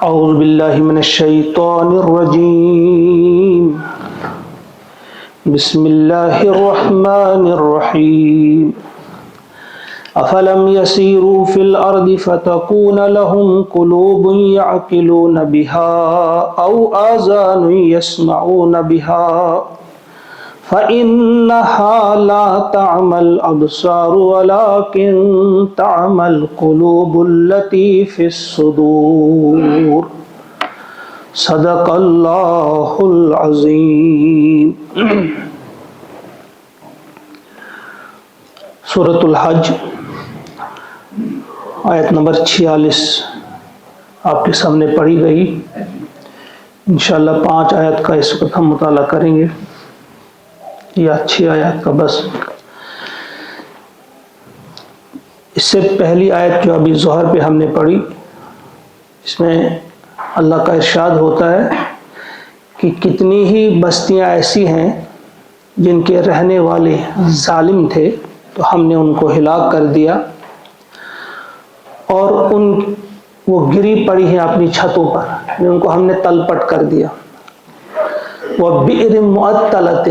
اعوذ باللہ من الشیطان الرجیم بسم اللہ الرحمن الرحیم افلم يسيروا في الارض فتكون لهم قلوب يعقلون بها او آذان يسمعون بها فإنها لا تعمى الأبصار ولكن تعمى القلوب التي في الصدور صدق اللہ العظیم۔ سورۃ الحج آیت نمبر 46 آپ کے سامنے پڑھی گئی۔ انشاءاللہ 5 آیت کا اس وقت ہم مطالعہ کریں گے، یا 6 آیات کا بس۔ اس سے پہلی آیت جو ابھی ظہر پہ ہم نے پڑھی، اس میں اللہ کا ارشاد ہوتا ہے کہ کتنی ہی بستیاں ایسی ہیں جن کے رہنے والے ظالم تھے تو ہم نے ان کو ہلاک کر دیا، اور وہ گری پڑی ہیں اپنی چھتوں پر، ان کو ہم نے تل پٹ کر دیا۔ وَبِئْرٍ مُعَطَّلَةٍ،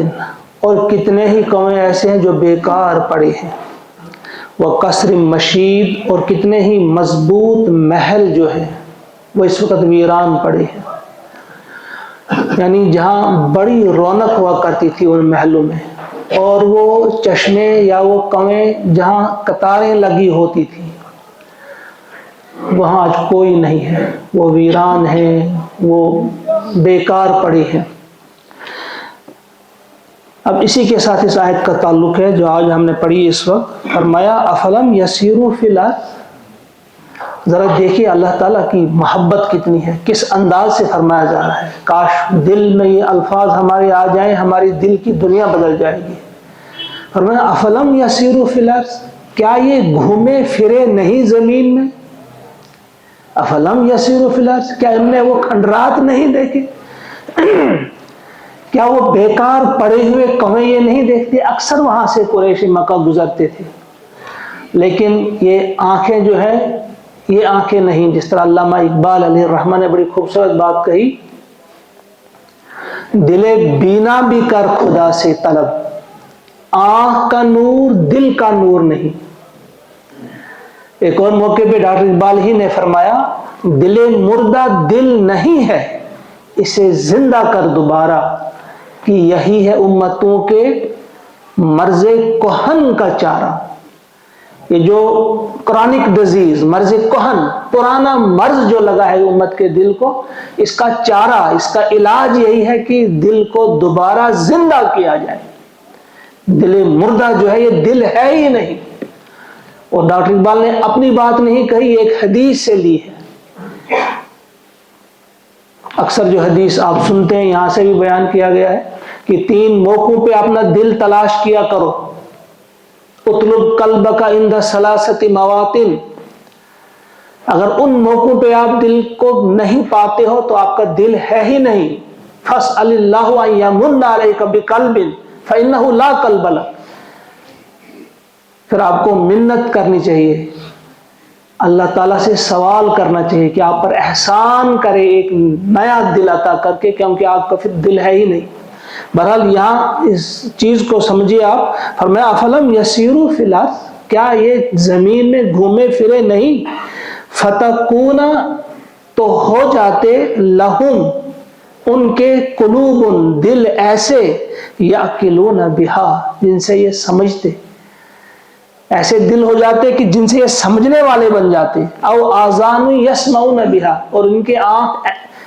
اور کتنے ہی کنویں ایسے ہیں جو بیکار پڑے ہیں۔ وَقَصْرٍ مَشِيدٍ، اور کتنے ہی مضبوط محل جو ہے وہ اس وقت ویران پڑے ہیں، یعنی جہاں بڑی رونق ہوا کرتی تھی ان محلوں میں، اور وہ چشمے یا وہ کنویں جہاں قطاریں لگی ہوتی تھی وہاں آج کوئی نہیں ہے، وہ ویران ہیں، وہ بیکار پڑے ہیں۔ اب اسی کے ساتھ اس آیت کا تعلق ہے جو آج ہم نے پڑھی اس وقت۔ فرمایا افلم یسیروا فی الارض، ذرا دیکھیے اللہ تعالیٰ کی محبت کتنی ہے، کس انداز سے فرمایا جا رہا ہے۔ کاش دل میں یہ الفاظ ہمارے آ جائیں، ہماری دل کی دنیا بدل جائے گی۔ فرمایا افلم یسیروا فی الارض، کیا یہ گھومے پھرے نہیں زمین میں؟ افلم یسیروا فی الارض، کیا ہم نے وہ کھنڈرات نہیں دیکھے؟ کیا وہ بیکار پڑے ہوئے کنویں یہ نہیں دیکھتے؟ اکثر وہاں سے قریش مکہ گزرتے تھے، لیکن یہ آنکھیں جو ہیں یہ آنکھیں نہیں، جس طرح علامہ اقبال علیہ الرحمہ نے بڑی خوبصورت بات کہی، دل بینا بھی کر خدا سے طلب، آنکھ کا نور دل کا نور نہیں۔ ایک اور موقع پہ ڈاکٹر اقبال ہی نے فرمایا، دل مردہ دل نہیں ہے، اسے زندہ کر دوبارہ، کہ یہی ہے امتوں کے مرض کہن کا چارہ۔ یہ جو کرونک ڈیزیز، مرض کہن، پرانا مرض جو لگا ہے امت کے دل کو، اس کا چارہ، اس کا علاج یہی ہے کہ دل کو دوبارہ زندہ کیا جائے۔ دل مردہ جو ہے یہ دل ہے ہی نہیں۔ اور ڈاکٹر اقبال نے اپنی بات نہیں کہی، ایک حدیث سے لی ہے۔ اکثر جو حدیث آپ سنتے ہیں یہاں سے بھی بیان کیا گیا ہے کہ 3 موقعوں پہ اپنا دل تلاش کیا کرو۔ اطلب قلبک عند 3 مواطن، اگر ان موقعوں پہ آپ دل کو نہیں پاتے ہو تو آپ کا دل ہے ہی نہیں۔ فاسأل اللہ ان یمن علیک بقلب فإنہ لا قلب لک، پھر آپ کو منت کرنی چاہیے، اللہ تعالیٰ سے سوال کرنا چاہیے کہ آپ پر احسان کرے ایک نیا دل عطا کر کے، کیونکہ آپ کا پھر دل ہے ہی نہیں۔ بہرحال یہاں اس چیز کو سمجھیے آپ۔ فرمایا افلم یسیروا فی الارض، کیا یہ زمین میں گھومے پھرے نہیں؟ فتکون، تو ہو جاتے، لہم، ان کے، قلوب، دل ایسے، یعقلون بہا، جن سے یہ سمجھتے، ایسے دل ہو جاتے کہ جن سے یہ سمجھنے والے بن جاتے۔ او آذان یسمعون بہا، اور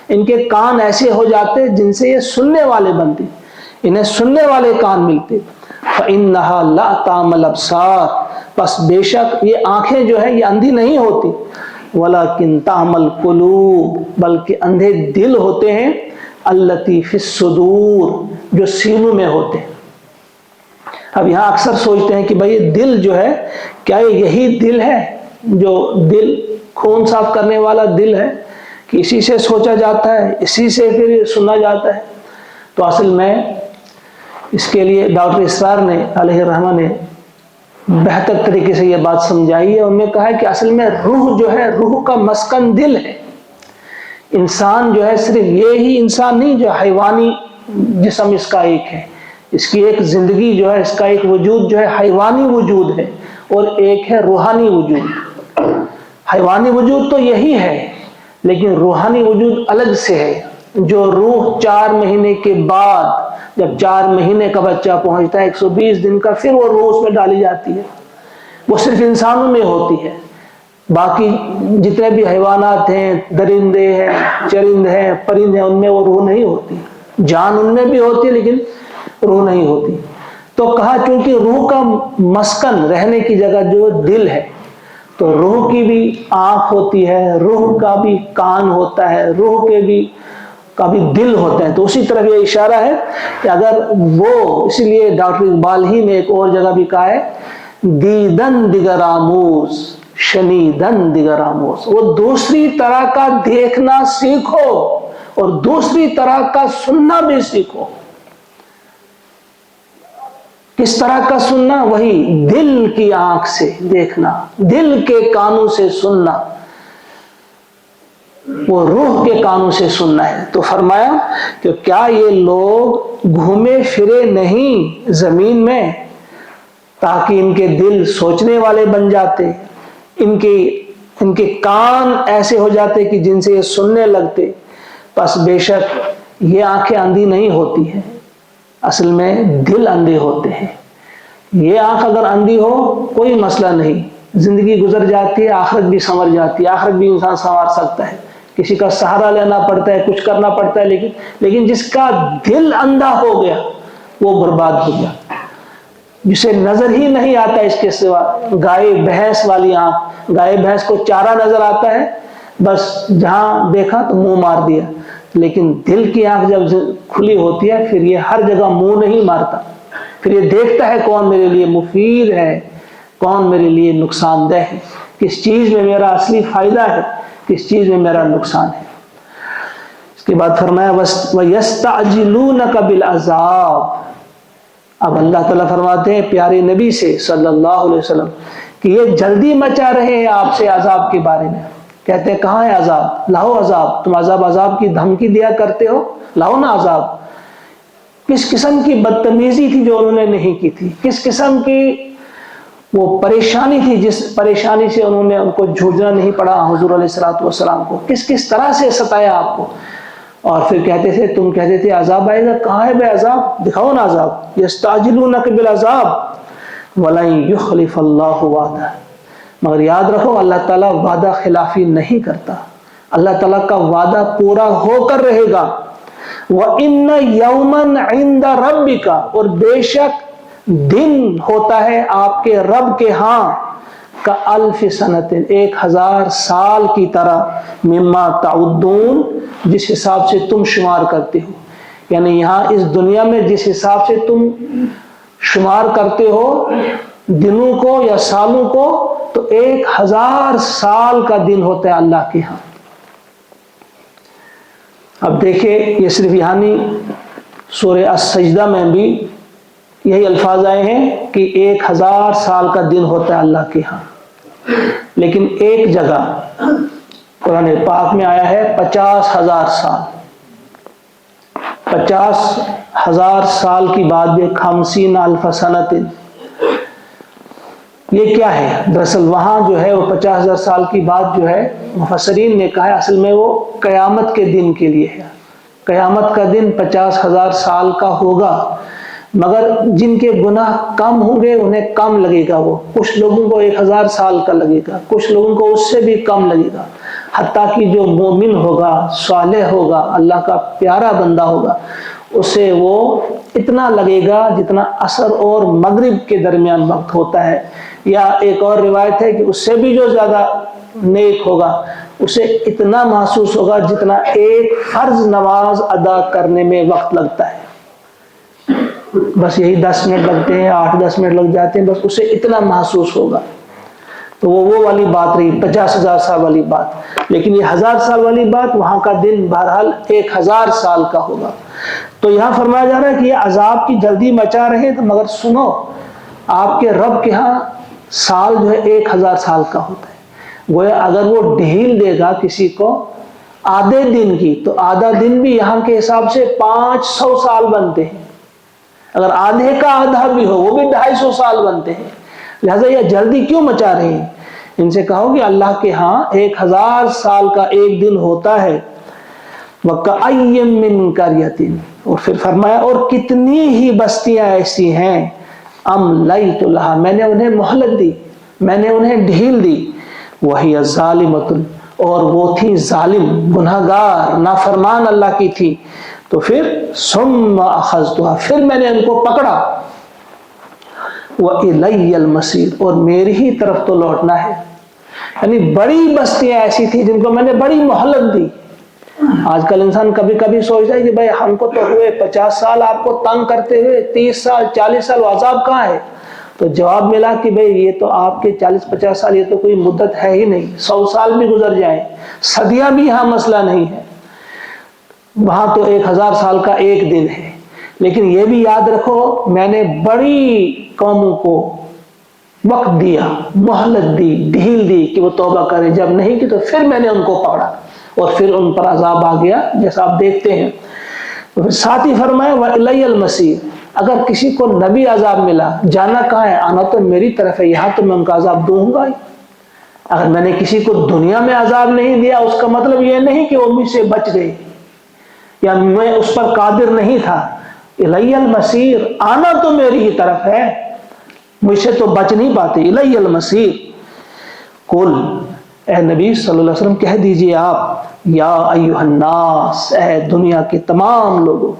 ان کے کان ایسے ہو جاتے جن سے یہ سننے والے بنتے، انہیں سننے والے کان ملتے۔ فإنها لا تعمى الأبصار، پس بے شک یہ آنکھیں جو ہیں یہ اندھی نہیں ہوتی، ولكن تعمى القلوب، بلکہ اندھے دل ہوتے ہیں، التي في الصدور، جو سینوں میں ہوتے ہیں۔ اب یہاں اکثر سوچتے ہیں کہ بھئی دل جو ہے، کیا یہی دل ہے جو دل خون صاف کرنے والا دل ہے، کہ اسی سے سوچا جاتا ہے، اسی سے پھر سنا جاتا ہے؟ تو اصل میں اس کے لیے ڈاکٹر اسرار نے علیہ الرحمہ نے بہتر طریقے سے یہ بات سمجھائی ہے۔ انہوں نے کہا ہے کہ اصل میں روح جو ہے، روح کا مسکن دل ہے، انسان جو ہے صرف یہ ہی انسان نہیں جو حیوانی جسم اس کا ایک ہے، اس کی ایک زندگی جو ہے، اس کا ایک وجود جو ہے حیوانی وجود ہے، اور ایک ہے روحانی وجود۔ حیوانی وجود تو یہی ہے، لیکن روحانی وجود الگ سے ہے، جو روح 4 مہینے کے بعد، جب 4 مہینے کا بچہ پہنچتا ہے 120 دن کا، پھر وہ روح اس میں ڈالی جاتی ہے۔ وہ صرف انسانوں میں ہوتی ہے، باقی جتنے بھی حیوانات ہیں، درندے ہیں، چرند ہیں، پرند ہیں، ان میں وہ روح نہیں ہوتی۔ جان ان میں بھی ہوتی ہے لیکن روح نہیں ہوتی۔ تو کہا چونکہ روح کا مسکن، رہنے کی جگہ جو دل ہے، تو روح کی بھی آنکھ ہوتی ہے، روح کا بھی کان ہوتا ہے، روح کے بھی کا بھی دل ہوتا ہے۔ تو اسی طرح یہ اشارہ ہے کہ اگر وہ، اسی لیے ڈاکٹر اقبال ہی نے ایک اور جگہ بھی کہا ہے، دیدن دیگر آموز شنیدن دیگر آموز، وہ دوسری طرح کا دیکھنا سیکھو اور دوسری طرح کا سننا بھی سیکھو۔ کس طرح کا سننا؟ وہی دل کی آنکھ سے دیکھنا، دل کے کانوں سے سننا، وہ روح کے کانوں سے سننا ہے۔ تو فرمایا کہ کیا یہ لوگ گھومے پھرے نہیں زمین میں تاکہ ان کے دل سوچنے والے بن جاتے، ان کے کان ایسے ہو جاتے کہ جن سے یہ سننے لگتے؟ پس بے شک یہ آنکھیں اندھی نہیں ہوتی ہیں، اصل میں دل اندھے ہوتے ہیں۔ یہ آنکھ اگر اندھی ہو کوئی مسئلہ نہیں، زندگی گزر جاتی ہے، آخرت بھی سنور جاتی ہے، آخرت بھی انسان سنوار سکتا ہے، کسی کا سہارا لینا پڑتا ہے، کچھ کرنا پڑتا ہے، لیکن جس کا دل اندھا ہو گیا وہ برباد ہو گیا، جسے نظر ہی نہیں آتا اس کے سوا۔ گائے بھینس والی آنکھ، گائے بھینس کو چارہ نظر آتا ہے، بس جہاں دیکھا تو منہ مار دیا، لیکن دل کی آنکھ جب کھلی ہوتی ہے پھر یہ ہر جگہ منہ نہیں مارتا، پھر یہ دیکھتا ہے کون میرے لیے مفید ہے، کون میرے لیے نقصان دہ ہے، کس چیز میں میرا اصلی فائدہ ہے، کس چیز میں میرا نقصان ہے۔ اس کے بعد فرمایا وَيَسْتَعْجِلُونَكَ بِالْعَذَابِ۔ اب اللہ تعالیٰ فرماتے ہیں پیارے نبی سے صلی اللہ علیہ وسلم کہ یہ جلدی مچا رہے ہیں آپ سے عذاب کے بارے میں، کہتے ہیں کہاں ہے عذاب؟ لاؤ عذاب، تم عذاب کی دھمکی دیا کرتے ہو، لاؤ نا عذاب۔ کس قسم کی بدتمیزی تھی جو انہوں نے نہیں کی تھی، کس قسم کی وہ پریشانی تھی جس پریشانی سے ان کو جھوجنا نہیں پڑا حضور علیہ الصلوۃ والسلام کو، کس طرح سے ستایا آپ کو۔ اور پھر کہتے تھے، تم کہتے تھے عذاب آئے گا، کہاں ہے بے عذاب؟ دکھاؤ نا عذاب۔ یستعجلونک بالعذاب ولن یخلف اللہ وعدہ، مگر یاد رکھو اللہ تعالیٰ وعدہ خلافی نہیں کرتا، اللہ تعالیٰ کا وعدہ پورا ہو کر رہے گا۔ وَإِنَّ يَوْمًا عِنْدَ رَبِّكَ، اور بے شک دن ہوتا ہے آپ کے رب کے ہاں، کا الف سنت، 1000 سال کی طرح، مما تعدون، جس حساب سے تم شمار کرتے ہو، یعنی یہاں اس دنیا میں جس حساب سے تم شمار کرتے ہو دنوں کو یا سالوں کو، تو 1000 سال کا دن ہوتا ہے اللہ کے ہاں۔ اب دیکھیں یہ صرف یعنی سورہ السجدہ میں بھی یہی الفاظ آئے ہیں کہ 1000 سال کا دن ہوتا ہے اللہ کے ہاں، لیکن ایک جگہ قرآن پاک میں آیا ہے 50,000 سال۔ 50,000 سال کی بعد بھی 50,000 سنت، یہ کیا ہے؟ دراصل وہاں جو ہے وہ 50,000 سال کی بعد جو ہے مفسرین نے کہا ہے اصل میں وہ قیامت کے دن کے لیے ہے۔ قیامت کا دن 50,000 سال کا ہوگا، مگر جن کے گناہ کم ہوں گے انہیں کم لگے گا، وہ کچھ لوگوں کو 1000 سال کا لگے گا، کچھ لوگوں کو اس سے بھی کم لگے گا، حتیٰ کہ جو مومن ہوگا، صالح ہوگا، اللہ کا پیارا بندہ ہوگا، اسے وہ اتنا لگے گا جتنا عصر اور مغرب کے درمیان وقت ہوتا ہے، یا ایک اور روایت ہے کہ اس سے بھی جو زیادہ نیک ہوگا اسے اتنا محسوس ہوگا جتنا ایک فرض نماز ادا کرنے میں وقت لگتا ہے، بس یہی 10 منٹ لگتے ہیں، 8-10 منٹ لگ جاتے ہیں، بس اسے اتنا محسوس ہوگا۔ تو وہ والی بات رہی 50,000 سال والی بات، لیکن یہ 1000 سال والی بات وہاں کا دن بہرحال 1000 سال کا ہوگا۔ تو یہاں فرمایا جا رہا ہے کہ یہ عذاب کی جلدی مچا رہے ہیں، تو مگر سنو آپ کے رب کے ہاں سال جو ہے 1000 سال کا ہوتا ہے۔ گویا اگر وہ ڈھیل دے گا کسی کو آدھے دن کی، تو آدھا دن بھی یہاں کے حساب سے 500 سال بنتے ہیں، اگر آدھے کا آدھا بھی ہو وہ بھی 250 سال بنتے ہیں، لہذا یہ جلدی کیوں مچا رہے ہیں؟ ان سے کہو کہ اللہ کے ہاں 1000 سال کا ایک دن ہوتا ہے، وَكَأَيٍّ مِّن قَرْيَةٍ، اور پھر فرمایا اور کتنی ہی بستیاں ایسی ہیں أَمْلَيْتُ لَهَا، میں نے انہیں مہلت دی، میں نے انہیں ڈھیل دی، وَهِيَ ظَالِمَةٌ، اور وہ تھی ظالم، گناہگار، نافرمان اللہ کی تھی، تو پھر ثُمَّ أَخَذْتُهَا، پھر میں نے ان کو پکڑا، وَإِلَيَّ الْمَصِيرُ، اور میری ہی طرف تو لوٹنا ہے۔ یعنی بڑی بستیاں ایسی تھی جن کو میں نے بڑی مہلت دی۔ آج کل انسان کبھی کبھی سوچتا ہے کہ بھائی ہم کو تو ہوئے 50 سال آپ کو تنگ کرتے ہوئے، 30 سال 40 سال، عذاب کہاں ہے؟ تو جواب ملا کہ بھئی یہ تو آپ کے 40-50 سال یہ تو کوئی مدت ہے ہی نہیں، 100 سال بھی گزر جائیں، صدیاں بھی یہاں مسئلہ نہیں ہے، وہاں تو 1000 سال کا ایک دن ہے۔ لیکن یہ بھی یاد رکھو میں نے بڑی قوموں کو وقت دیا، مہلت دی، ڈھیل دی کہ وہ توبہ کریں، جب نہیں کی تو پھر میں نے ان کو پکڑا اور پھر ان پر عذاب آ گیا جیسا آپ دیکھتے ہیں۔ تو پھر ساتھ ہی فرمایا وَإِلَيَّ الْمَصِيرُ، اگر کسی کو نبی عذاب ملا، جانا کہاں ہے؟ آنا تو میری طرف ہے، یہاں تو میں ان کا عذاب دوں گا ہی۔ اگر میں نے کسی کو دنیا میں عذاب نہیں دیا اس کا مطلب یہ نہیں کہ وہ مجھ سے بچ گئی یا میں اس پر قادر نہیں تھا۔ الیہ المصیر، آنا تو میری ہی طرف ہے، مجھ سے تو بچ نہیں پاتے۔ الیہ المصیر، قل، اے نبی صلی اللہ علیہ وسلم کہہ دیجئے آپ، یا ایھا الناس، اے دنیا کے تمام لوگوں،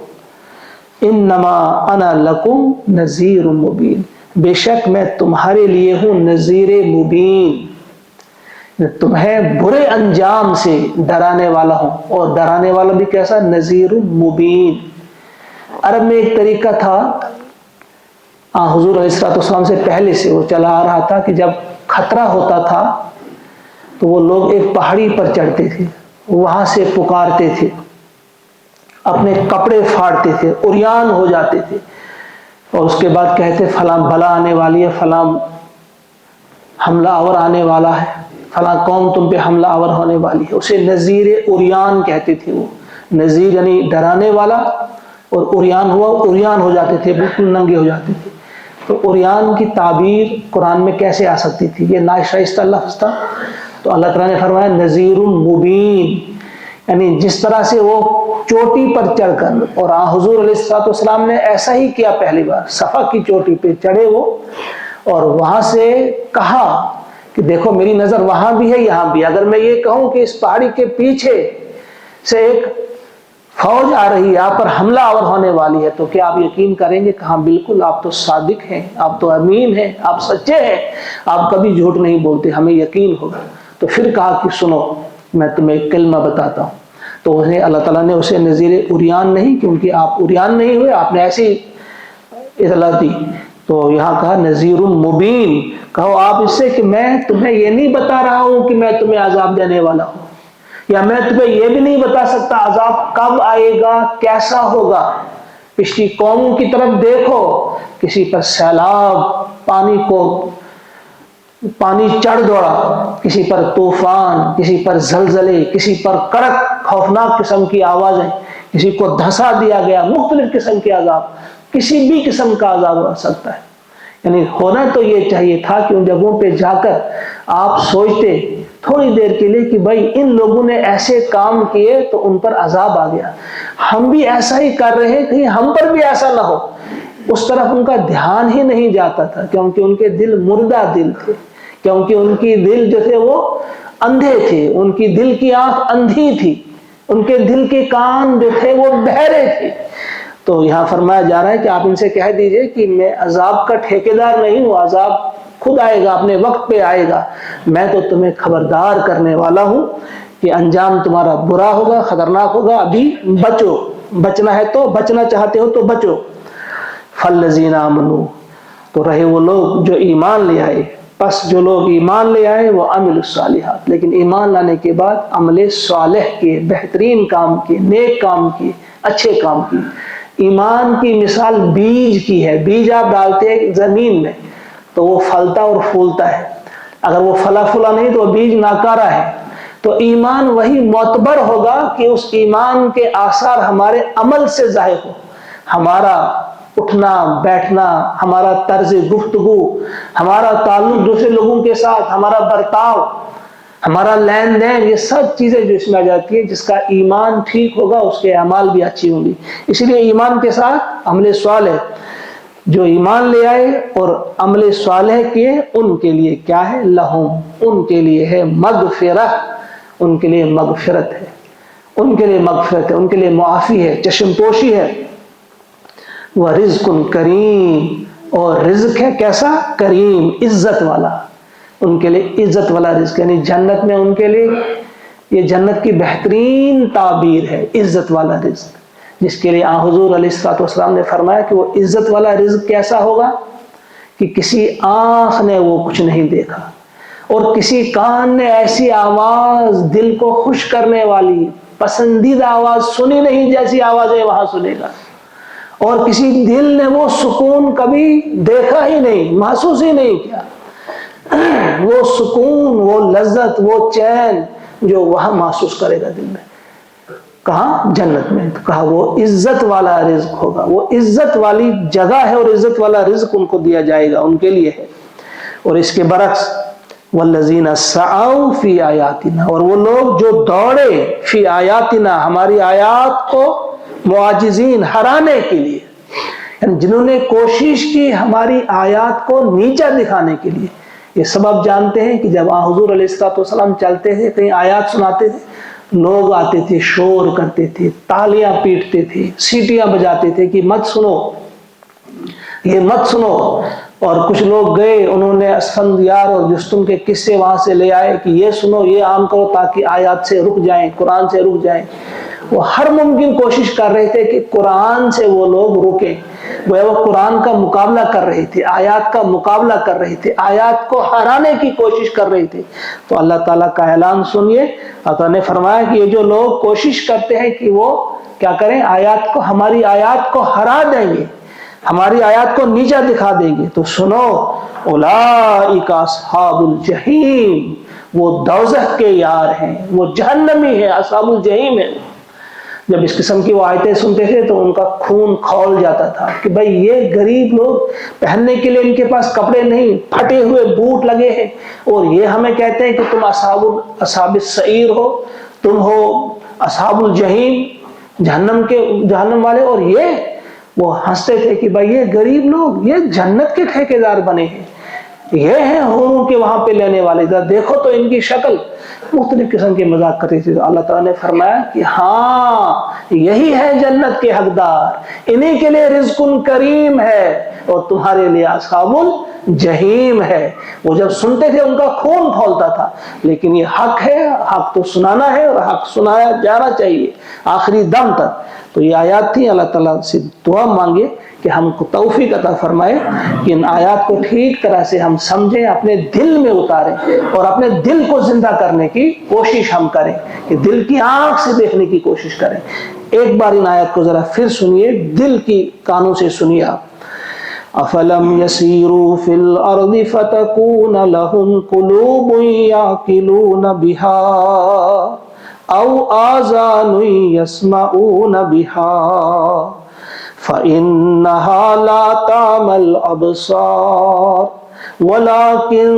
انما انا لکم نذیر مبین، بے شک میں تمہارے لیے ہوں نذیر مبین، تمہیں برے انجام سے ڈرانے والا ہوں، اور ڈرانے والا بھی کیسا؟ نذیر مبین۔ عرب میں ایک طریقہ تھا، حضور علیہ السلام سے پہلے سے وہ چلا آ رہا تھا کہ جب خطرہ ہوتا تھا تو وہ لوگ ایک پہاڑی پر چڑھتے تھے، وہاں سے پکارتے تھے، اپنے کپڑے پھاڑتے تھے، عریان ہو جاتے تھے، اور اس کے بعد کہتے فلاں بلا آنے والی ہے، فلاں حملہ آور آنے والا ہے، فلاں قوم تم پہ حملہ آور ہونے والی ہے، اسے نذیر عریان کہتے تھے۔ وہ نذیر یعنی ڈرانے والا، اور عریان ہوا، عریان ہو جاتے تھے، بالکل ننگے ہو جاتے تھے۔ تو عریان کی تعبیر قرآن میں کیسے آ سکتی تھی؟ یہ ناشائستہ لفظ تھا، تو اللہ تعالیٰ نے فرمایا نذیر مبین، یعنی جس طرح سے وہ چوٹی پر چڑھ کر، اور حضور علیہ السلام نے ایسا ہی کیا، پہلی بار صفا کی چوٹی پہ چڑھے وہ، اور وہاں سے کہا کہ دیکھو میری نظر وہاں بھی ہے یہاں بھی، اگر میں یہ کہوں کہ اس پہاڑی کے پیچھے سے ایک فوج آ رہی ہے، آپ پر حملہ آور ہونے والی ہے، تو کیا آپ یقین کریں گے؟ کہاں بالکل، آپ تو صادق ہیں، آپ تو امین ہیں، آپ سچے ہیں، آپ کبھی جھوٹ نہیں بولتے، ہمیں یقین ہوگا۔ تو پھر کہا کہ سنو میں تمہیں ایک کلمہ بتاتا ہوں، تو انہیں اللہ تعالیٰ نے اسے نذیر عریان نہیں، کیونکہ آپ عریان نہیں ہوئے، آپ نے ایسی اطلاع دی، تو یہاں کہا نذیر مبین، کہو آپ اس سے کہ میں تمہیں یہ نہیں بتا رہا ہوں کہ میں تمہیں عذاب دینے والا ہوں، یا میں تمہیں یہ بھی نہیں بتا سکتا عذاب کب آئے گا، کیسا ہوگا۔ پچھلی قوموں کی طرف دیکھو، کسی پر سیلاب، پانی چڑھ دوڑا، کسی پر طوفان، کسی پر زلزلے، کسی پر کڑک خوفناک قسم کی آوازیں، کسی کو دھسا دیا گیا، مختلف قسم کے عذاب، کسی بھی قسم کا عذاب ہو سکتا ہے۔ یعنی ہونا تو یہ چاہیے تھا کہ ان جگہوں پہ جا کر آپ سوچتے تھوڑی دیر کے لیے کہ بھائی ان لوگوں نے ایسے کام کیے تو ان پر عذاب آ گیا، ہم بھی ایسا ہی کر رہے ہیں، کہیں ہم پر بھی ایسا نہ ہو۔ اس طرف ان کا دھیان ہی نہیں جاتا تھا، کیونکہ ان کے دل مردہ دل تھے، کیونکہ ان کی دل جو تھے وہ اندھے تھے، ان کی دل کی آنکھ اندھی تھی، ان کے دل کے کان جو تھے وہ بہرے تھے۔ تو یہاں فرمایا جا رہا ہے کہ آپ ان سے کہہ دیجئے کہ میں عذاب کا ٹھیکیدار نہیں ہوں، عذاب خود آئے گا، اپنے وقت پہ آئے گا، میں تو تمہیں خبردار کرنے والا ہوں کہ انجام تمہارا برا ہوگا، خطرناک ہوگا، ابھی بچو، بچنا ہے تو، بچنا چاہتے ہو تو بچو۔ فالذین آمنوا، تو رہے وہ لوگ جو ایمان لے آئے، پس جو لوگ ایمان لے آئے وہ عملوا الصالحات، لیکن ایمان لانے کے بعد عمل صالح کے، بہترین کام کے، نیک کام کے، اچھے کام کی۔ ایمان کی مثال بیج کی ہے، بیج آپ ڈالتے ہیں زمین میں تو وہ پھلتا اور پھولتا ہے، اگر وہ پھلا پھولا نہیں تو وہ بیج ناکارہ ہے۔ تو ایمان وہی معتبر ہوگا کہ اس ایمان کے آثار ہمارے عمل سے ظاہر ہو. ہمارا اٹھنا بیٹھنا، ہمارا طرز گفتگو، ہمارا تعلق دوسرے لوگوں کے ساتھ، ہمارا برتاؤ، ہمارا لین دین، یہ سب چیزیں جو اس میں آ جاتی ہیں. جس کا ایمان ٹھیک ہوگا اس کے اعمال بھی اچھی ہوں گی. اس لیے ایمان کے ساتھ عمل صالح، جو ایمان لے آئے اور عمل صالح کیے ان کے لیے کیا ہے؟ لہم، ان کے لیے ہے مغفرہ، ان کے لیے مغفرت ہے، ان کے لیے مغفرت ہے، ان کے لیے معافی ہے، چشم پوشی ہے. ورزق کریم، اور رزق ہے کیسا؟ کریم، عزت والا. ان کے لیے عزت والا رزق، یعنی جنت میں ان کے لیے، یہ جنت کی بہترین تعبیر ہے، عزت والا رزق. جس کے لیے حضور علیہ الصلوۃ والسلام نے فرمایا کہ وہ عزت والا رزق کیسا ہوگا کہ کسی آنکھ نے وہ کچھ نہیں دیکھا، اور کسی کان نے ایسی آواز دل کو خوش کرنے والی پسندیدہ آواز سنی نہیں جیسی آوازیں وہاں سنے گا، اور کسی دل نے وہ سکون کبھی دیکھا ہی نہیں، محسوس ہی نہیں کیا. وہ سکون، وہ لذت، وہ چین جو وہاں محسوس کرے گا دل میں. کہاں؟ جنت میں. کہا وہ عزت والا رزق ہوگا، وہ عزت والی جگہ ہے، اور عزت والا رزق ان کو دیا جائے گا، ان کے لیے ہے. اور اس کے برعکس والذین سعوا فی آیاتنا، اور وہ لوگ جو دوڑے فی آیاتنا، ہماری آیات کو معاجزین، ہرانے کے لیے، یعنی جنہوں نے کوشش کی ہماری آیات کو نیچا دکھانے کے لیے. یہ سب آپ جانتے ہیں کہ جب حضور علیہ الصلوۃ والسلام چلتے تھے، کہیں آیات سناتے تھے، لوگ آتے تھے، شور کرتے تھے، تالیاں پیٹتے تھے، سیٹیاں بجاتے تھے کہ مت سنو، یہ مت سنو. اور کچھ لوگ گئے، انہوں نے اسفندیار اور جستم کے قصے وہاں سے لے آئے کہ یہ سنو، یہ عام کرو تاکہ آیات سے رک جائیں، قرآن سے رک جائیں. وہ ہر ممکن کوشش کر رہے تھے کہ قرآن سے وہ لوگ رکیں. وہ قرآن کا مقابلہ کر رہے تھے، آیات کا مقابلہ کر رہے تھے، آیات کو ہرانے کی کوشش کر رہے تھے. تو اللہ تعالیٰ کا اعلان سنیے. اللہ نے فرمایا کہ یہ جو لوگ کوشش کرتے ہیں کہ وہ کیا کریں؟ آیات کو، ہماری آیات کو ہرا دیں گے، ہماری آیات کو نیچا دکھا دیں گے، تو سنو، اولئک اصحاب الجحیم، وہ دوزخ کے یار ہیں، وہ جہنمی ہیں، اصحاب الجحیم ہیں. جب اس قسم کی وہ آیتیں سنتے تھے تو ان کا خون کھول جاتا تھا کہ بھائی یہ غریب لوگ، پہننے کے لیے ان کے پاس کپڑے نہیں، پھٹے ہوئے بوٹ لگے ہیں، اور یہ ہمیں کہتے ہیں کہ تم اصحاب السعیر ہو، تم ہو اصحاب الجحیم، جہنم والے. اور وہ ہنستے تھے کہ بھائی یہ غریب لوگ، یہ جنت کے ٹھیکیدار بنے ہیں، یہ ہیں حوروں کے وہاں پہ لینے والے، دیکھو تو ان کی شکل. مختلف قسم کے مذاق کرتے تھے. اللہ تعالیٰ نے فرمایا کہ ہاں یہی ہے جنت کے حقدار، انہی کے لیے رزق کریم ہے، اور تمہارے لیے اصحاب الجحیم ہے. وہ جب سنتے تھے ان کا خون کھولتا تھا. لیکن یہ حق ہے، حق تو سنانا ہے، اور حق سنایا جانا چاہیے آخری دم تک. تو یہ آیات تھی. اللہ تعالیٰ سے دعا مانگے کہ ہم کو توفیق عطا فرمائے کہ ان آیات کو ٹھیک طرح سے ہم سمجھیں، اپنے دل میں اتاریں، اور اپنے دل کو زندہ کرنے کی کوشش ہم کریں، کہ دل کی آنکھ سے دیکھنے کی کوشش کریں. ایک بار ان آیات کو ذرا پھر سنیے، دل کی کانوں سے سنیے آپ. افلم یسیروا فی الارض فتکون لهم قلوب یعقلون بها او آذان یسمعون بها فإنها لا تعمى الأبصار ولكن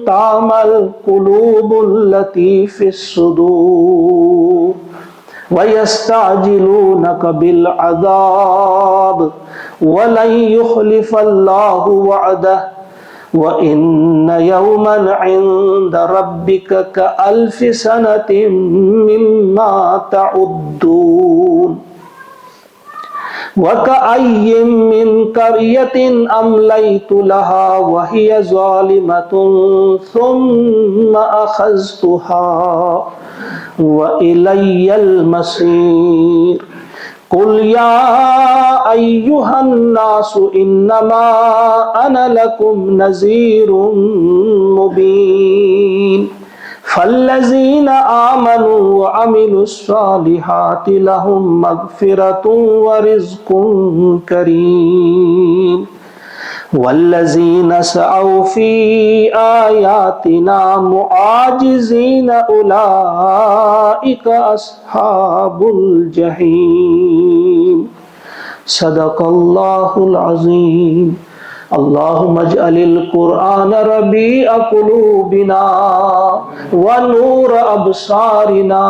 تعمى القلوب التي في الصدور ويستعجلونك بالعذاب ولن يخلف الله وعده وَإِنَّ يَوْمًا عِندَ رَبِّكَ كَأَلْفِ سَنَةٍ مِّمَّا تَعُدُّونَ وَكَأَيٍّ مِّن قَرْيَةٍ أَمْلَيْتُ لَهَا وَهِيَ ظَالِمَةٌ ثُمَّ أَخَذْتُهَا وَإِلَيَّ الْمَصِيرُ قُلْ يَا أَيُّهَا النَّاسُ إِنَّمَا أَنَا لَكُمْ نَذِيرٌ مُّبِينٌ فَالَّذِينَ آمَنُوا وَعَمِلُوا الصَّالِحَاتِ لَهُم مَّغْفِرَةٌ وَرِزْقٌ كَرِيمٌ والذین سعوا فی آیاتنا معاجزین اولئک اصحاب الجحیم۔ صدق اللہ العظیم۔ اللہم اجعل القرآن ربیع قلوبنا ونور ابصارنا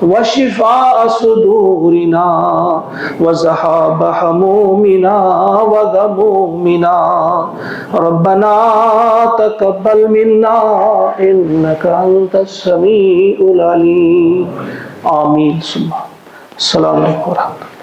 وشفاء صدورنا وذهاب همومنا وغمومنا ربنا تقبل منا انك انت السمیع العلیم۔ آمین۔ السلام علیکم ورحمۃ اللہ۔